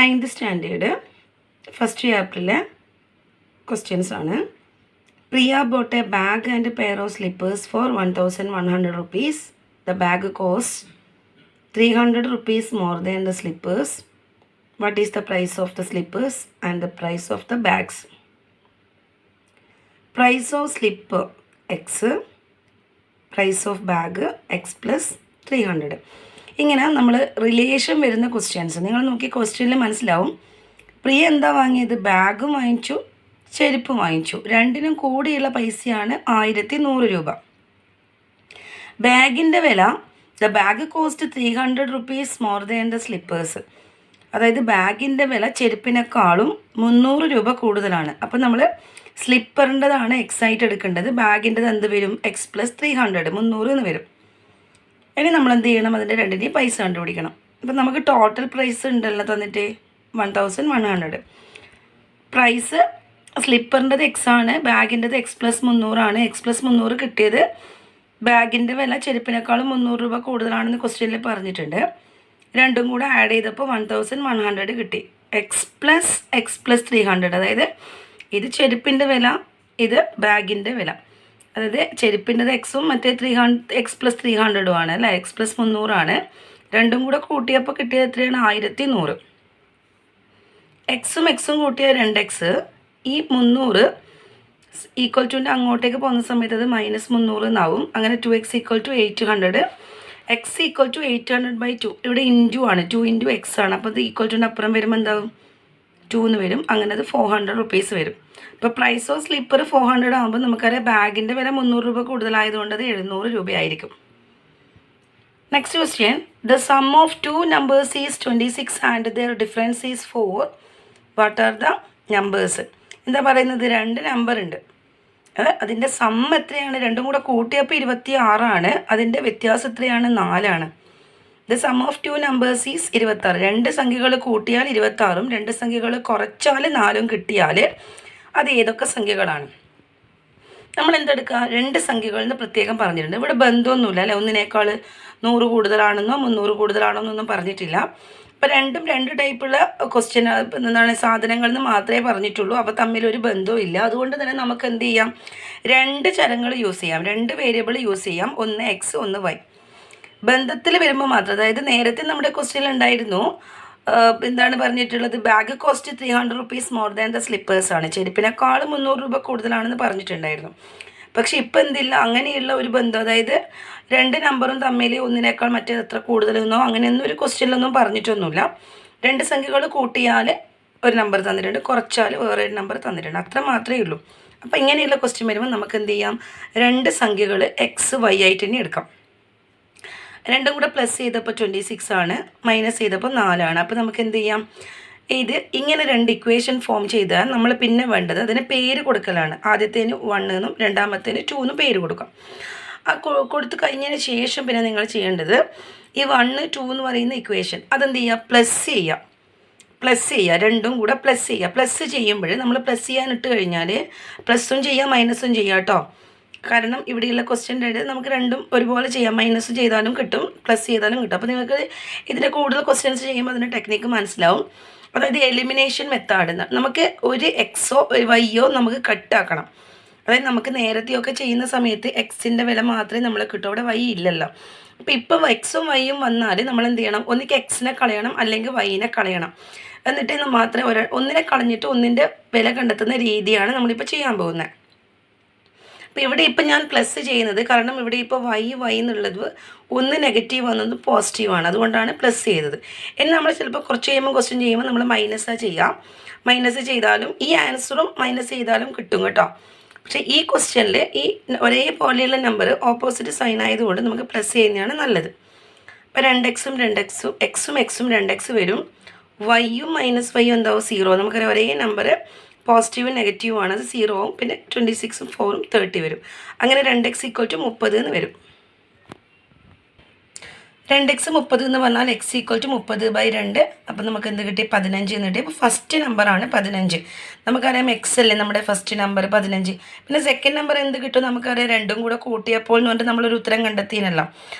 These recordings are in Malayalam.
9th സ്റ്റാൻഡേർഡ് ഫസ്റ്റ് ചാപ്റ്ററിലെ ക്വസ്റ്റ്യൻസ് ആണ്. Priya bought a bag and a pair of slippers for 1100 rupees. The bag costs 300 rupees more than the slippers. What is the price of the slippers and the price of the bags? Price of slipper x, price of bag x plus 300. ഇങ്ങനെ നമ്മൾ റിലേഷൻ വരുന്ന ക്വസ്റ്റ്യൻസ് നിങ്ങൾ നോക്കി ക്വസ്റ്റ്യനിൽ മനസ്സിലാവും. പ്രിയ എന്താ വാങ്ങിയത്? ബാഗും വാങ്ങിച്ചു, ചെരുപ്പ് വാങ്ങിച്ചു. രണ്ടിനും കൂടിയുള്ള പൈസയാണ് 1100 രൂപ. ബാഗിൻ്റെ വില the bag cost 300 rupees more than the slippers. അതായത് ബാഗിൻ്റെ വില ചെരുപ്പിനേക്കാളും 300 രൂപ കൂടുതലാണ്. അപ്പോൾ നമ്മൾ സ്ലിപ്പറിൻ്റെതാണ് എക്സ് ആയിട്ട് എടുക്കേണ്ടത്. ബാഗിൻ്റെത് എന്ത് വരും? എക്സ് പ്ലസ് 300 300 എന്ന് വരും. ഇനി നമ്മൾ എന്ത് ചെയ്യണം? അതിൻ്റെ രണ്ടിൻ്റെയും പൈസ കണ്ടുപിടിക്കണം. അപ്പം നമുക്ക് ടോട്ടൽ പ്രൈസ് ഉണ്ടല്ലോ തന്നിട്ട് 1100. പ്രൈസ് സ്ലിപ്പറിൻ്റെത് എക്സ് ആണ്, ബാഗിൻ്റെത് എക്സ് പ്ലസ് 300 ആണ്. എക്സ് പ്ലസ് 300 കിട്ടിയത് ബാഗിൻ്റെ വില ചെരുപ്പിനേക്കാളും 300 രൂപ കൂടുതലാണെന്ന് ക്വസ്റ്റ്യനിൽ പറഞ്ഞിട്ടുണ്ട്. രണ്ടും കൂടെ ആഡ് ചെയ്തപ്പോൾ 1100 കിട്ടി. എക്സ് പ്ലസ് 300, അതായത് ഇത് ചെരുപ്പിൻ്റെ വില, ഇത് ബാഗിൻ്റെ വില. അതായത് ചെരുപ്പിൻ്റെത് എക്സും മറ്റേ എക്സ് പ്ലസ് 300 ആണ് അല്ലേ, എക്സ് പ്ലസ് 300 ആണ്. രണ്ടും കൂടെ കൂട്ടിയപ്പോൾ കിട്ടിയത് എത്രയാണ്? 1100. എക്സും കൂട്ടിയ 2x. ഈ 300 ഈക്വൽ ടുൻ്റെ അങ്ങോട്ടേക്ക് പോകുന്ന സമയത്ത് അത് -300 എന്നാവും. അങ്ങനെ 2x equal to 800. X equal to 800/2. ഇവിടെ ഇൻറ്റു ആണ്, 2 × x ആണ്. അപ്പോൾ ഇത് ഈക്വൽ ടുൻ്റെ അപ്പുറം വരുമ്പോൾ എന്താവും? 2 എന്ന് വരും. അങ്ങനെ അത് 400 rupees വരും. ഇപ്പോൾ പ്രൈസ് ഓഫ് സ്ലിപ്പർ 400 ആകുമ്പോൾ നമുക്കറിയാം ബാഗിൻ്റെ വില 300 രൂപ കൂടുതലായതുകൊണ്ട് അത് 700 രൂപയായിരിക്കും. Next question. The sum of 2 numbers is 26 and their difference is 4. What are the numbers? എന്താ പറയുന്നത്? 2 നമ്പർ ഉണ്ട്, അതിൻ്റെ സം എത്രയാണ്? രണ്ടും കൂടെ കൂട്ടിയപ്പോൾ 26 ആണ്. അതിൻ്റെ വ്യത്യാസം എത്രയാണ്? 4 ആണ്. The sum of 2 numbers is 26. 2 സംഖ്യകൾ കൂട്ടിയാൽ 26ഉം 2 സംഖ്യകൾ കുറച്ചാൽ 4ഉം കിട്ടിയാൽ അത് ഏതൊക്കെ സംഖ്യകളാണ്? നമ്മൾ എന്തെടുക്കുക? 2 സംഖ്യകളിൽ നിന്ന് പ്രത്യേകം പറഞ്ഞിട്ടുണ്ട്. ഇവിടെ ബന്ധമൊന്നുമില്ല അല്ലേ, ഒന്നിനേക്കാൾ 100 കൂടുതലാണെന്നോ 300 കൂടുതലാണെന്നോ ഒന്നും പറഞ്ഞിട്ടില്ല. അപ്പോൾ രണ്ടും 2 ടൈപ്പുള്ള ക്വസ്റ്റ്യൻ എന്താണ് സാധനങ്ങളിൽ നിന്ന് മാത്രമേ പറഞ്ഞിട്ടുള്ളൂ. അപ്പോൾ തമ്മിലൊരു ബന്ധവും ഇല്ല. അതുകൊണ്ട് തന്നെ നമുക്ക് എന്ത് ചെയ്യാം? 2 ചരങ്ങൾ യൂസ് ചെയ്യാം, 2 വേരിയബിൾ യൂസ് ചെയ്യാം. ഒന്ന് എക്സ്, ഒന്ന് വൈ. ബന്ധത്തിൽ വരുമ്പോൾ മാത്രം, അതായത് നേരത്തെ നമ്മുടെ ക്വസ്റ്റ്യൻ ഉണ്ടായിരുന്നു, എന്താണ് പറഞ്ഞിട്ടുള്ളത്? Bag cost 300 rupees more than the slippers ആണ്, ചെരുപ്പിനേക്കാളും 300 രൂപ കൂടുതലാണെന്ന് പറഞ്ഞിട്ടുണ്ടായിരുന്നു. പക്ഷെ ഇപ്പം എന്തില്ല, അങ്ങനെയുള്ള ഒരു ബന്ധം, അതായത് 2 നമ്പറും തമ്മിൽ ഒന്നിനേക്കാൾ മറ്റേത് എത്ര കൂടുതലെന്നോ അങ്ങനെയൊന്നും ഒരു ക്വസ്റ്റ്യനിലൊന്നും പറഞ്ഞിട്ടൊന്നുമില്ല. 2 സംഖ്യകൾ കൂട്ടിയാൽ ഒരു നമ്പർ തന്നിട്ടുണ്ട്, കുറച്ചാൽ വേറെ ഒരു നമ്പർ തന്നിട്ടുണ്ട്, അത്ര മാത്രമേ ഉള്ളൂ. അപ്പോൾ ഇങ്ങനെയുള്ള ക്വസ്റ്റ്യൻ വരുമ്പോൾ നമുക്ക് എന്ത് ചെയ്യാം? 2 സംഖ്യകൾ എക്സ് വൈ ആയിട്ട് തന്നെ എടുക്കാം. രണ്ടും കൂടെ പ്ലസ് ചെയ്തപ്പോൾ 26 ആണ്, മൈനസ് ചെയ്തപ്പോൾ 4 ആണ്. അപ്പോൾ നമുക്ക് എന്ത് ചെയ്യാം? ഇത് ഇങ്ങനെ 2 ഇക്വേഷൻ ഫോം ചെയ്താൽ നമ്മൾ പിന്നെ വേണ്ടത് അതിന് പേര് കൊടുക്കലാണ്. ആദ്യത്തേന് 1 എന്നും രണ്ടാമത്തേന് 2 എന്നും പേര് കൊടുക്കാം. ആ കൊടുത്തു കഴിഞ്ഞതിന് ശേഷം പിന്നെ നിങ്ങൾ ചെയ്യേണ്ടത് ഈ 1, 2 എന്ന് പറയുന്ന ഇക്വേഷൻ അതെന്ത് ചെയ്യുക? പ്ലസ് ചെയ്യുക. രണ്ടും കൂടെ പ്ലസ് ചെയ്യുക. പ്ലസ് ചെയ്യുമ്പോൾ നമ്മൾ പ്ലസ് ചെയ്യാനിട്ട് കഴിഞ്ഞാൽ പ്ലസ്സും ചെയ്യാം മൈനസും ചെയ്യാം കേട്ടോ. കാരണം ഇവിടെയുള്ള ക്വസ്റ്റ്യൻ്റെ നമുക്ക് രണ്ടും ഒരുപോലെ ചെയ്യാം. മൈനസ് ചെയ്താലും കിട്ടും, പ്ലസ് ചെയ്താലും കിട്ടും. അപ്പോൾ നിങ്ങൾക്ക് ഇതിൻ്റെ കൂടുതൽ ക്വസ്റ്റ്യൻസ് ചെയ്യുമ്പോൾ അതിൻ്റെ ടെക്നിക്ക് മനസ്സിലാവും. അതായത് എലിമിനേഷൻ മെത്തേഡ്. നമുക്ക് ഒരു എക്സോ ഒരു വൈയോ നമുക്ക് കട്ടാക്കണം. അതായത് നമുക്ക് നേരത്തെയൊക്കെ ചെയ്യുന്ന സമയത്ത് എക്സിൻ്റെ വില മാത്രമേ നമ്മൾ കിട്ടൂ, അവിടെ വൈ ഇല്ലല്ലോ. അപ്പോൾ ഇപ്പോൾ എക്സും വൈയും വന്നാൽ നമ്മൾ എന്ത് ചെയ്യണം? ഒന്നിക്ക് എക്സിനെ കളയണം അല്ലെങ്കിൽ വൈനെ കളയണം. എന്നിട്ട് മാത്രമേ ഒന്നിനെ കളഞ്ഞിട്ട് ഒന്നിൻ്റെ വില കണ്ടെത്തുന്ന രീതിയാണ് നമ്മളിപ്പോൾ ചെയ്യാൻ പോകുന്നത്. അപ്പോൾ ഇവിടെ ഇപ്പം ഞാൻ പ്ലസ് ചെയ്യുന്നത് കാരണം ഇവിടെ ഇപ്പോൾ വൈ എന്നുള്ളത് ഒന്ന് നെഗറ്റീവ് വന്നത് പോസിറ്റീവാണ്, അതുകൊണ്ടാണ് പ്ലസ് ചെയ്തത്. ഇനി നമ്മൾ ചിലപ്പോൾ കുറച്ച് കഴിയുമ്പോൾ ക്വസ്റ്റ്യൻ ചെയ്യുമ്പോൾ നമ്മൾ മൈനസാണ് ചെയ്യാം. മൈനസ് ചെയ്താലും ഈ ആൻസറും മൈനസ് ചെയ്താലും കിട്ടും കേട്ടോ. പക്ഷേ ഈ ക്വസ്റ്റ്യനിൽ ഈ ഒരേപോലെയുള്ള നമ്പർ ഓപ്പോസിറ്റ് സൈൻ ആയതുകൊണ്ട് നമുക്ക് പ്ലസ് ചെയ്യുന്നതാണ് നല്ലത്. അപ്പോൾ 2x-ഉം 2x-ഉം എക്സും 2x വരും. വൈയും മൈനസ് വൈയും എന്താവും? 0. നമുക്കറിയാം ഒരേ നമ്പർ പോസിറ്റീവും നെഗറ്റീവും ആണ്, അത് 0 ആവും. പിന്നെ 26ഉം 4ഉം 30 വരും. അങ്ങനെ 2x ഈക്വൽ ടു 30 എന്ന് വരും. 2x 30 എന്ന് പറഞ്ഞാൽ x ഈക്വൽ ടു 30/2. അപ്പോൾ നമുക്ക് എന്ത് കിട്ടി? 15 എന്ന് കിട്ടി. അപ്പോൾ ഫസ്റ്റ് നമ്പറാണ് 15. നമുക്കറിയാം എക്സ് അല്ലേ നമ്മുടെ ഫസ്റ്റ് നമ്പർ 15. പിന്നെ സെക്കൻഡ് നമ്പർ എന്ത് കിട്ടും? നമുക്കറിയാം രണ്ടും കൂടെ കൂട്ടിയപ്പോൾ എന്ന് പറഞ്ഞിട്ട് നമ്മളൊരു ഉത്തരം കണ്ടെത്തിയല്ലോ.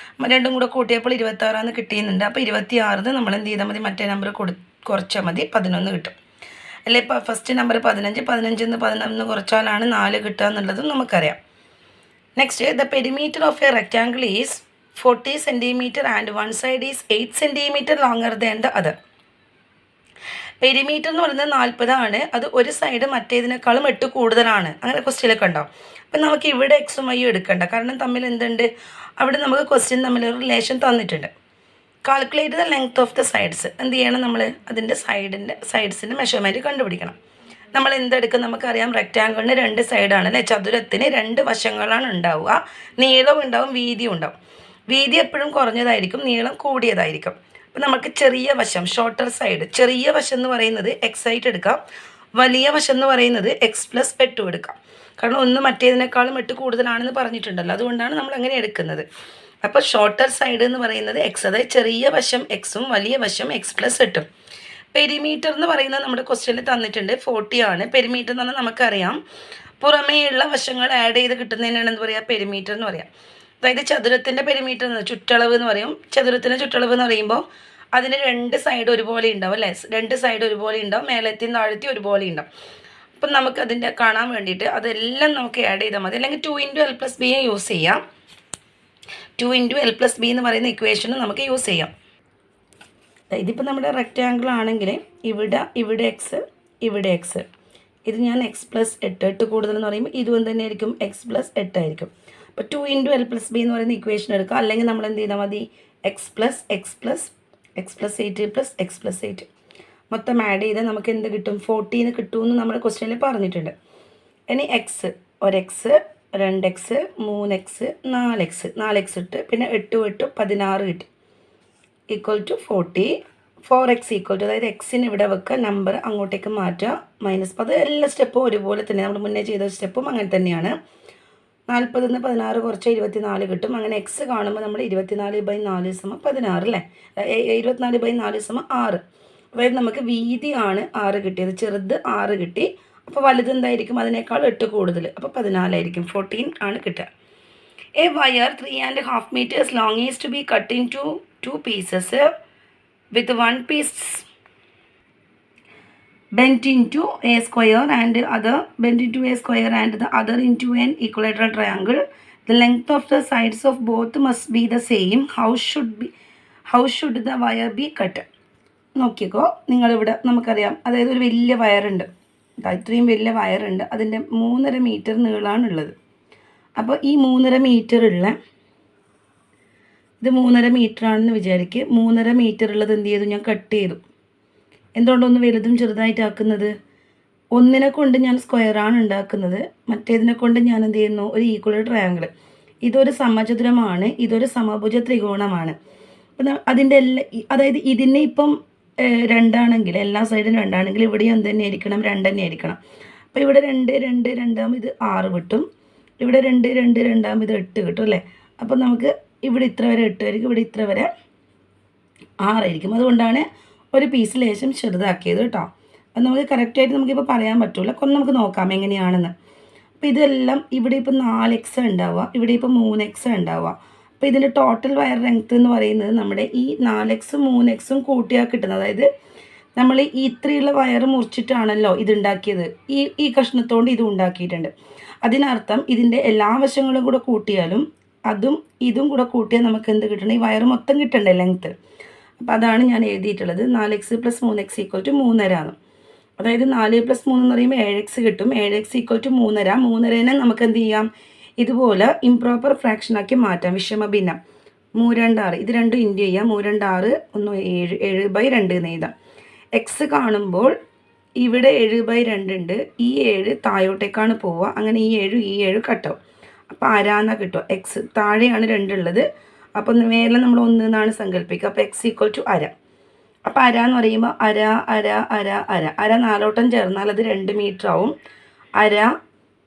രണ്ടും കൂടെ കൂട്ടിയപ്പോൾ 26 കിട്ടിയുന്നുണ്ട്. അപ്പോൾ 26 നമ്മൾ എന്ത് ചെയ്താൽ മതി? മറ്റേ നമ്പർ കുറച്ചാൽ മതി 11 കിട്ടും. അല്ലെ ഇപ്പോൾ ഫസ്റ്റ് നമ്പർ 15, 15 11 കുറച്ചാലാണ് 4 കിട്ടുക എന്നുള്ളതും നമുക്കറിയാം. Next, the perimeter of A rectangle is 40 cm and one side is 8 cm longer than the other. Perimeter എന്ന് പറയുന്നത് 40 ആണ്, അത് ഒരു സൈഡ് മറ്റേതിനേക്കാളും 8 കൂടുതലാണ്. അങ്ങനെ ക്വസ്റ്റ്യനൊക്കെ ഉണ്ടാവും. അപ്പം നമുക്ക് ഇവിടെ എക്സും വൈയും എടുക്കണ്ട, കാരണം തമ്മിൽ എന്തുണ്ട്, അവിടെ നമുക്ക് ക്വസ്റ്റ്യൻ തമ്മിൽ ഒരു റിലേഷൻ തന്നിട്ടുണ്ട്. Calculate the length of the sides. എന്ത് ചെയ്യണം, നമ്മൾ അതിൻ്റെ സൈഡ്സിൻ്റെ മെഷർമെൻറ്റ് കണ്ടുപിടിക്കണം. നമ്മൾ എന്തെടുക്കും, നമുക്കറിയാം റെക്റ്റാങ്കിളിന് 2 സൈഡാണ് അല്ലേ, ചതുരത്തിന് 2 വശങ്ങളാണ് ഉണ്ടാവുക. നീളവും ഉണ്ടാവും, വീതിയും ഉണ്ടാവും. വീതി എപ്പോഴും കുറഞ്ഞതായിരിക്കും, നീളം കൂടിയതായിരിക്കും. അപ്പം നമുക്ക് ചെറിയ വശം, ഷോർട്ടർ സൈഡ്, ചെറിയ വശം എന്ന് പറയുന്നത് എക്സ് ആയിട്ട് എടുക്കാം, വലിയ വശം എന്ന് പറയുന്നത് x+8 എടുക്കാം. കാരണം ഒന്ന് മറ്റേതിനേക്കാളും 8 കൂടുതലാണെന്ന് പറഞ്ഞിട്ടുണ്ടല്ലോ, അതുകൊണ്ടാണ് നമ്മൾ അങ്ങനെ എടുക്കുന്നത്. അപ്പോൾ ഷോർട്ടർ സൈഡ് എന്ന് പറയുന്നത് എക്സ്, അതായത് ചെറിയ വശം എക്സും വലിയ വശം x+8. പെരിമീറ്റർ എന്ന് പറയുന്നത് നമ്മുടെ ക്വസ്റ്റ്യനിൽ തന്നിട്ടുണ്ട് 40 ആണ്. പെരിമീറ്റർ എന്ന് പറഞ്ഞാൽ നമുക്കറിയാം പുറമേയുള്ള വശങ്ങൾ ആഡ് ചെയ്ത് കിട്ടുന്നതിനാണ് എന്ത് പറയുക, പെരിമീറ്റർ എന്ന് പറയാം. അതായത് ചതുരത്തിൻ്റെ പെരിമീറ്റർ എന്ന് ചുറ്റളവ് എന്ന് പറയും. ചതുരത്തിൻ്റെ ചുറ്റളവ് എന്ന് പറയുമ്പോൾ അതിന് 2 സൈഡ് ഒരുപോലെ ഉണ്ടാവും അല്ലേ, 2 സൈഡ് ഒരുപോലെ ഉണ്ടാവും, മേലത്തെയും താഴത്തെയും ഒരുപോലെ ഉണ്ടാവും. അപ്പം നമുക്ക് അതിൻ്റെ കാണാൻ വേണ്ടിയിട്ട് അതെല്ലാം നമുക്ക് ആഡ് ചെയ്താൽ മതി. അല്ലെങ്കിൽ 2 × L+B യൂസ് ചെയ്യാം. 2 × L+B എന്ന് പറയുന്ന ഇക്വേഷനും നമുക്ക് യൂസ് ചെയ്യാം. ഇതിപ്പോൾ നമ്മുടെ റെക്റ്റാങ്കിൾ ആണെങ്കിൽ ഇവിടെ എക്സ്, ഇവിടെ എക്സ്, ഇത് ഞാൻ x+8, 8 കൂടുതലെന്ന് പറയുമ്പോൾ ഇതും തന്നെ ആയിരിക്കും x+8 ആയിരിക്കും. അപ്പോൾ 2 × L+B എന്ന് പറയുന്ന ഇക്വേഷൻ എടുക്കുക. അല്ലെങ്കിൽ നമ്മൾ എന്ത് ചെയ്താൽ മതി, x+8 മൊത്തം ആഡ് ചെയ്താൽ നമുക്ക് എന്ത് കിട്ടും, 14 കിട്ടുമെന്ന് നമ്മുടെ ക്വസ്റ്റ്യനിൽ പറഞ്ഞിട്ടുണ്ട്. ഇനി X, 1x, 2x, 3x, 4x ഇട്ട് പിന്നെ 8 16 കിട്ടി, equal to 40. 4x equal to, അതായത് എക്സിന് ഇവിടെ വെക്കുക, നമ്പർ അങ്ങോട്ടേക്ക് മാറ്റുക, -10. എല്ലാ സ്റ്റെപ്പും ഒരുപോലെ തന്നെ, നമ്മൾ മുന്നേ ചെയ്ത സ്റ്റെപ്പും അങ്ങനെ തന്നെയാണ്. 40 നിന്ന് 16 കുറച്ച് 24 കിട്ടും. അങ്ങനെ എക്സ് കാണുമ്പോൾ നമ്മൾ 24/4 16 അല്ലേ, 24/4 6. അതായത് നമുക്ക് വീതിയാണ് 6 കിട്ടിയത്, ചെറുത് 6 കിട്ടി. അപ്പോൾ വലുത് എന്തായിരിക്കും, അതിനേക്കാൾ 8 കൂടുതൽ, അപ്പോൾ 14 ആയിരിക്കും, 14 ആണ് കിട്ടുക. A wire 3.5 meters long is to be cut into 2 pieces with one piece bent into a square and the other into an equilateral triangle. The length of the sides of both must be the same. How should the wire be cut? നോക്കിക്കോ, നിങ്ങളിവിടെ നമുക്കറിയാം, അതായത് ഒരു വലിയ വയറുണ്ട്, ഇത്രയും വലിയ വയറുണ്ട്, അതിൻ്റെ 3.5 മീറ്റർ നീളമാണുള്ളത്. അപ്പോൾ ഈ 3.5 മീറ്റർ ഉള്ള, ഇത് 3.5 മീറ്റർ ആണെന്ന് വിചാരിക്കുക. 3.5 മീറ്റർ ഉള്ളത് എന്ത് ചെയ്തു, ഞാൻ കട്ട് ചെയ്തു. എന്തുകൊണ്ടൊന്ന് വലുതും ചെറുതായിട്ടാക്കുന്നത്, ഒന്നിനെ കൊണ്ട് ഞാൻ സ്ക്വയറാണ് ഉണ്ടാക്കുന്നത്, മറ്റേതിനെ കൊണ്ട് ഞാൻ എന്ത് ചെയ്യുന്നു, ഒരു ഈക്വൽ ട്രയാങ്കിൾ. ഇതൊരു സമചതുരമാണ്, ഇതൊരു സമഭുജ ത്രികോണമാണ്. അപ്പം അതിൻ്റെ അതായത് ഇതിനെ ഇപ്പം 2 ആണെങ്കിൽ, എല്ലാ സൈഡും 2 ആണെങ്കിൽ ഇവിടെയും എന്ത് തന്നെ ആയിരിക്കണം, 2 തന്നെ ആയിരിക്കണം. അപ്പോൾ ഇവിടെ 2 ഇത് 6 കിട്ടും, ഇവിടെ 2 ഇത് 8 കിട്ടും അല്ലേ. അപ്പം നമുക്ക് ഇവിടെ ഇത്ര വരെ 8 ആയിരിക്കും, ഇവിടെ ഇത്ര വരെ 6 ആയിരിക്കും. അതുകൊണ്ടാണ് ഒരു പീസ് ലേശം ചെറുതാക്കിയത് കേട്ടോ. അത് നമുക്ക് കറക്റ്റായിട്ട് നമുക്കിപ്പോൾ പറയാൻ പറ്റില്ല, നമുക്ക് നോക്കാം എങ്ങനെയാണെന്ന്. അപ്പോൾ ഇതെല്ലാം ഇവിടെ ഇപ്പോൾ 4x ഉണ്ടാവുക, ഇവിടെ ഇപ്പോൾ 3x ഉണ്ടാവുക. അപ്പോൾ ഇതിൻ്റെ ടോട്ടൽ വയർ ലെങ്ത്ത് എന്ന് പറയുന്നത് നമ്മുടെ ഈ 4x 3x കൂട്ടിയാൽ കിട്ടുന്നത്, അതായത് നമ്മൾ ഈ ഇത്രയുള്ള വയർ മുറിച്ചിട്ടാണല്ലോ ഇതുണ്ടാക്കിയത്, ഈ കഷ്ണത്തോണ്ട് ഇത് ഉണ്ടാക്കിയിട്ടുണ്ട്. അതിനർത്ഥം ഇതിൻ്റെ എല്ലാ വശങ്ങളും കൂടെ കൂട്ടിയാലും ഇതും കൂടെ കൂട്ടിയാൽ നമുക്ക് എന്ത് കിട്ടണം, ഈ വയർ മൊത്തം കിട്ടണ്ടേ ലെങ്ത്ത്. അപ്പോൾ അതാണ് ഞാൻ എഴുതിയിട്ടുള്ളത്. 4x + 3x = 3.5. അതായത് 4 + 3 എന്ന് പറയുമ്പോൾ 7x കിട്ടും. 7x = 3.5. 3.5നെ നമുക്ക് എന്ത് ചെയ്യാം, ഇതുപോലെ ഇംപ്രോപ്പർ ഫ്രാക്ഷനാക്കി മാറ്റാം, വിഷമഭിന്നം. 3 2 6, ഇത് രണ്ടും ഇൻറ്റു ചെയ്യാം. 3 2 6 1 7, 7/2 എന്ന് എഴുതാം. എക്സ് കാണുമ്പോൾ ഇവിടെ 7/2 ഉണ്ട്, ഈ 7 താഴോട്ടേക്കാണ് പോവുക, അങ്ങനെ ഈ 7 കട്ടാവും. അപ്പോൾ അരാന്ന കിട്ടുക. എക്സ് താഴെയാണ് 2 ഉള്ളത്, അപ്പോൾ മേലെ നമ്മൾ 1 എന്നാണ് സങ്കല്പിക്കുക. അപ്പോൾ x = അര. അപ്പോൾ അര എന്ന് പറയുമ്പോൾ അര 4 ചേർന്നാൽ അത് 2 മീറ്റർ ആവും. അര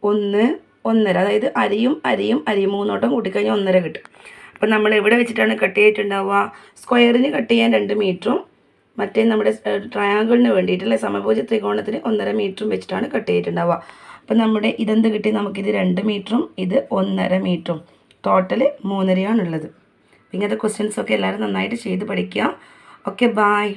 1 1.5, അതായത് അരയും 3 കൂട്ടിക്കഴിഞ്ഞാൽ 1.5 കിട്ടും. അപ്പോൾ നമ്മൾ എവിടെ വെച്ചിട്ടാണ് കട്ട് ചെയ്തിട്ടുണ്ടാവുക, സ്ക്വയറിന് കട്ട് ചെയ്യാൻ 2 മീറ്ററും മറ്റേ നമ്മുടെ ട്രയാങ്കിളിന് വേണ്ടിയിട്ടുള്ള സമഭുജ ത്രികോണത്തിന് 1.5 മീറ്ററും വെച്ചിട്ടാണ് കട്ട് ചെയ്തിട്ടുണ്ടാവുക. അപ്പോൾ നമ്മുടെ ഇതെന്ത് കിട്ടി, നമുക്കിത് 2 മീറ്ററും ഇത് 1.5 മീറ്ററും, ടോട്ടൽ 3.5 ആണുള്ളത്. ഇങ്ങനത്തെ ക്വസ്റ്റ്യൻസൊക്കെ എല്ലാവരും നന്നായിട്ട് ചെയ്ത് പഠിക്കുക. Okay, bye.